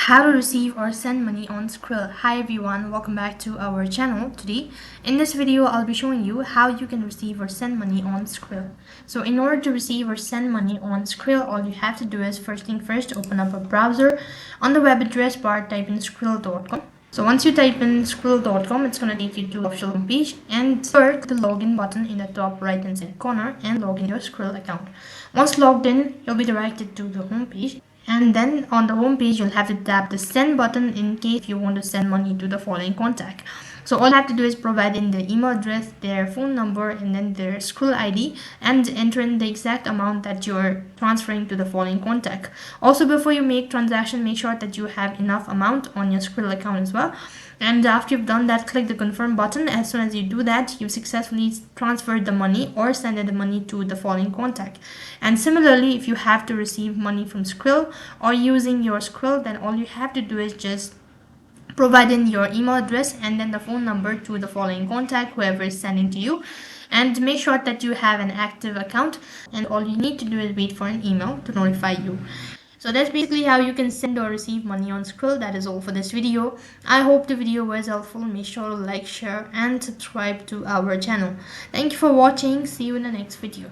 How to receive or send money on Skrill. Hi everyone, welcome back to our channel. Today in this video I'll be showing you how you can receive or send money on Skrill. So in order to receive or send money on Skrill, all you have to do is first thing first, open up a browser. On the web address bar, type in skrill.com. So once you type in skrill.com, it's going to take you to the official homepage, and click the login button in the top right hand side corner and log in your Skrill account. Once logged in, you'll be directed to the homepage, and then on the home page you'll have to tap the send button in case you want to send money to the following contact. So all you have to do is provide in the email address, their phone number, and then their Skrill ID, and enter in the exact amount that you're transferring to the following contact. Also, before you make transaction, make sure that you have enough amount on your Skrill account as well. And after you've done that, click the confirm button. As soon as you do that, you've successfully transferred the money or sent the money to the following contact. And similarly, if you have to receive money from Skrill or using your Skrill, then all you have to do is just provide in your email address and then the phone number to the following contact, whoever is sending to you, and make sure that you have an active account, and all you need to do is wait for an email to notify you. So that's basically how you can send or receive money on Skrill. That is all for this video. I hope the video was helpful. Make sure to like, share and subscribe to our channel. Thank you for watching. See you in the next video.